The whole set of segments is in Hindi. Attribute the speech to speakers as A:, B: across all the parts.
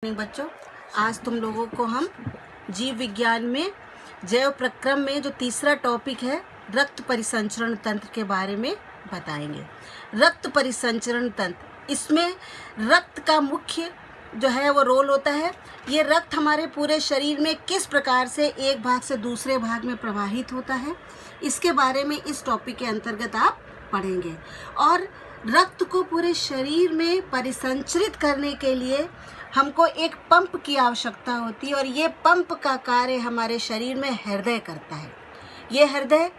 A: बच्चों, आज तुम लोगों को हम जीव विज्ञान में जैव प्रक्रम में जो तीसरा टॉपिक है रक्त परिसंचरण तंत्र के बारे में बताएंगे। रक्त परिसंचरण तंत्र, इसमें रक्त का मुख्य जो है वो रोल होता है। ये रक्त हमारे पूरे शरीर में किस प्रकार से एक भाग से दूसरे भाग में प्रवाहित होता है, इसके बारे में इस टॉपिक के अंतर्गत आप पढ़ेंगे। और रक्त को पूरे शरीर में परिसंचरित करने के लिए हमको एक पंप की आवश्यकता होती है, और ये पंप का कार्य हमारे शरीर में हृदय करता है। ये हृदय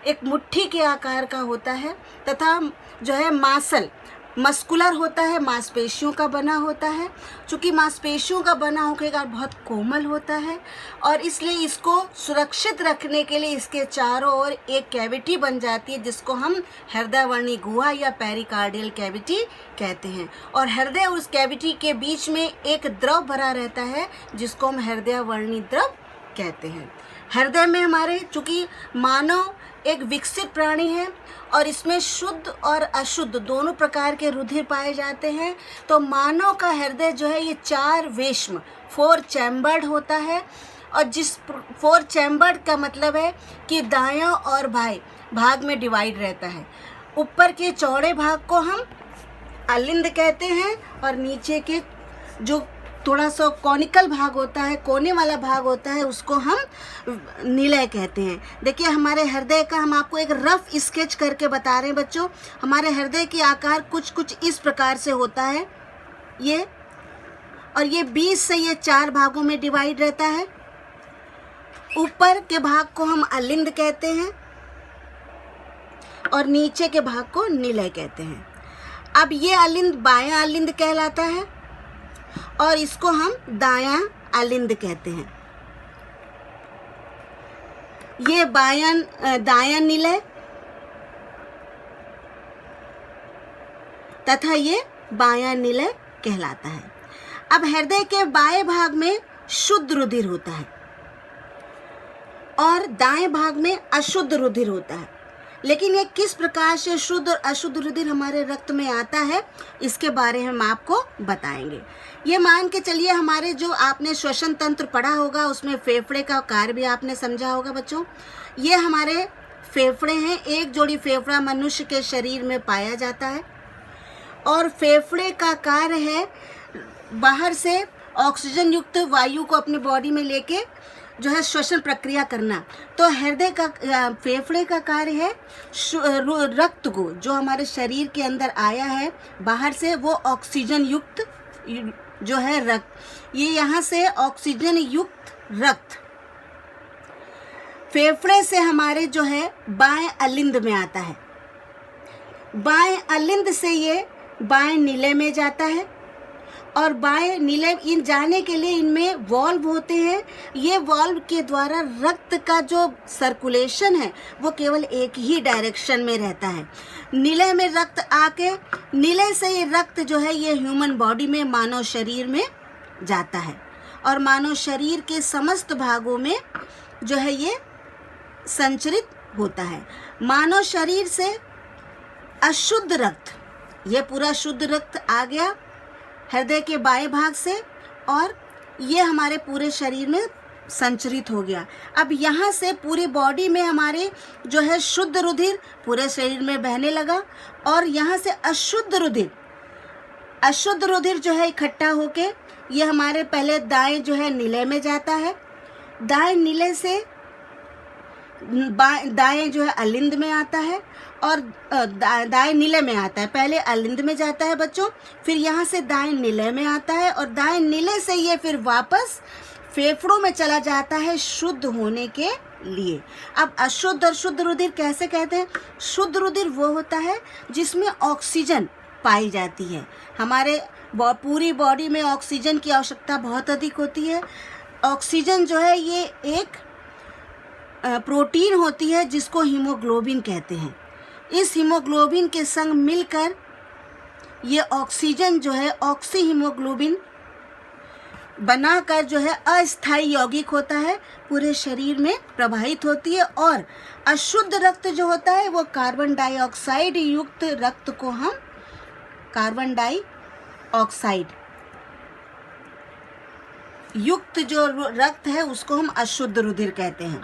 A: एक मुट्ठी के आकार का होता है तथा जो है मस्कुलर होता है, मांसपेशियों का बना होता है। चूँकि मांसपेशियों का बना होकर बहुत कोमल होता है, और इसलिए इसको सुरक्षित रखने के लिए इसके चारों ओर एक कैविटी बन जाती है, जिसको हम हृदयवर्णी गुहा या पेरिकार्डियल कैविटी कहते हैं। और हृदय उस कैविटी के बीच में एक द्रव भरा रहता है, जिसको हम हृदयवर्णी द्रव कहते हैं। हृदय में हमारे, चूँकि मानव एक विकसित प्राणी है और इसमें शुद्ध और अशुद्ध दोनों प्रकार के रुधिर पाए जाते हैं, तो मानव का हृदय जो है ये 4 वेश्म 4 चैम्बर्ड होता है। और जिस 4 चैम्बर्ड का मतलब है कि दायां और बाएं भाग में डिवाइड रहता है। ऊपर के चौड़े भाग को हम अलिंद कहते हैं, और नीचे के जो थोड़ा सा कॉनिकल भाग होता है, कोने वाला भाग होता है, उसको हम निलय कहते हैं। देखिए, हमारे हृदय का हम आपको एक रफ स्केच करके बता रहे हैं बच्चों। हमारे हृदय के आकार कुछ इस प्रकार से होता है ये, और ये 20 से ये 4 भागों में डिवाइड रहता है। ऊपर के भाग को हम अलिंद कहते हैं और नीचे के भाग को निलय कहते हैं। अब ये अलिंद बायां अलिंद कहलाता है और इसको हम दायां अलिंद कहते हैं। ये दायां निलय तथा ये बायां निलय कहलाता है। अब हृदय के बाएं भाग में शुद्ध रुधिर होता है और दाएं भाग में अशुद्ध रुधिर होता है। लेकिन ये किस प्रकार से शुद्ध और अशुद्ध रुधिर हमारे रक्त में आता है, इसके बारे में हम आपको बताएंगे। ये मान के चलिए, हमारे जो आपने श्वसन तंत्र पढ़ा होगा उसमें फेफड़े का कार्य भी आपने समझा होगा बच्चों। ये हमारे फेफड़े हैं। एक जोड़ी फेफड़ा मनुष्य के शरीर में पाया जाता है, और फेफड़े का कार्य है बाहर से ऑक्सीजन युक्त वायु को अपनी बॉडी में लेके जो है श्वसन प्रक्रिया करना। तो हृदय का फेफड़े का कार्य है रक्त को, जो हमारे शरीर के अंदर आया है बाहर से, वो ऑक्सीजन युक्त जो है रक्त, ये यहाँ से ऑक्सीजन युक्त रक्त फेफड़े से हमारे जो है बाएं अलिंद में आता है। बाएं अलिंद से ये बाएं नीले में जाता है, और बाएं नीले इन जाने के लिए इनमें वॉल्व होते हैं। ये वॉल्व के द्वारा रक्त का जो सर्कुलेशन है वो केवल एक ही डायरेक्शन में रहता है। नीले में रक्त आके नीले से ये रक्त जो है ये ह्यूमन बॉडी में, मानव शरीर में जाता है, और मानव शरीर के समस्त भागों में जो है ये संचरित होता है। मानव शरीर से अशुद्ध रक्त, ये पूरा शुद्ध रक्त आ गया हृदय के बाएं भाग से, और ये हमारे पूरे शरीर में संचरित हो गया। अब यहाँ से पूरी बॉडी में हमारे जो है शुद्ध रुधिर पूरे शरीर में बहने लगा, और यहाँ से अशुद्ध रुधिर जो है इकट्ठा होके ये हमारे पहले दाएं जो है निलय में जाता है। दाएं निलय से दाएं जो है अलिंद में आता है, और दाएं निलय में आता है। पहले अलिंद में जाता है बच्चों, फिर यहाँ से दाएं निलय में आता है, और दाएं निलय से ये फिर वापस फेफड़ों में चला जाता है शुद्ध होने के लिए। अब अशुद्ध और शुद्ध रुधिर कैसे कहते हैं? शुद्ध रुधिर वो होता है जिसमें ऑक्सीजन पाई जाती है। हमारे पूरी बॉडी में ऑक्सीजन की आवश्यकता बहुत अधिक होती है। ऑक्सीजन जो है ये एक प्रोटीन होती है जिसको हीमोग्लोबिन कहते हैं। इस हीमोग्लोबिन के संग मिलकर ये ऑक्सीजन जो है ऑक्सी हीमोग्लोबिन बनाकर जो है अस्थायी यौगिक होता है, पूरे शरीर में प्रवाहित होती है। और अशुद्ध रक्त जो होता है वो कार्बन डाइऑक्साइड युक्त रक्त को हम कार्बन डाइऑक्साइड युक्त जो रक्त है उसको हम अशुद्ध रुधिर कहते हैं।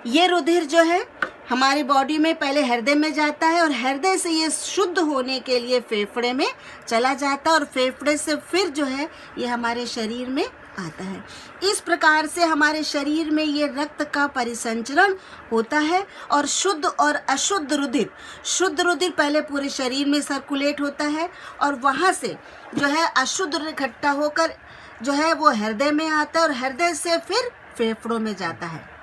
A: ये रुधिर जो है हमारी बॉडी में पहले हृदय में जाता है और हृदय से ये शुद्ध होने के लिए फेफड़े में चला जाता है और फेफड़े से फिर जो है ये हमारे शरीर में आता है। इस प्रकार से हमारे शरीर में ये रक्त का परिसंचरण होता है और शुद्ध और अशुद्ध रुधिर, शुद्ध रुधिर पहले पूरे शरीर में सर्कुलेट होता है और वहाँ से जो है अशुद्ध रुधिर इकट्ठा होकर जो है वो हृदय में आता है और हृदय से फिर फेफड़ों में जाता है।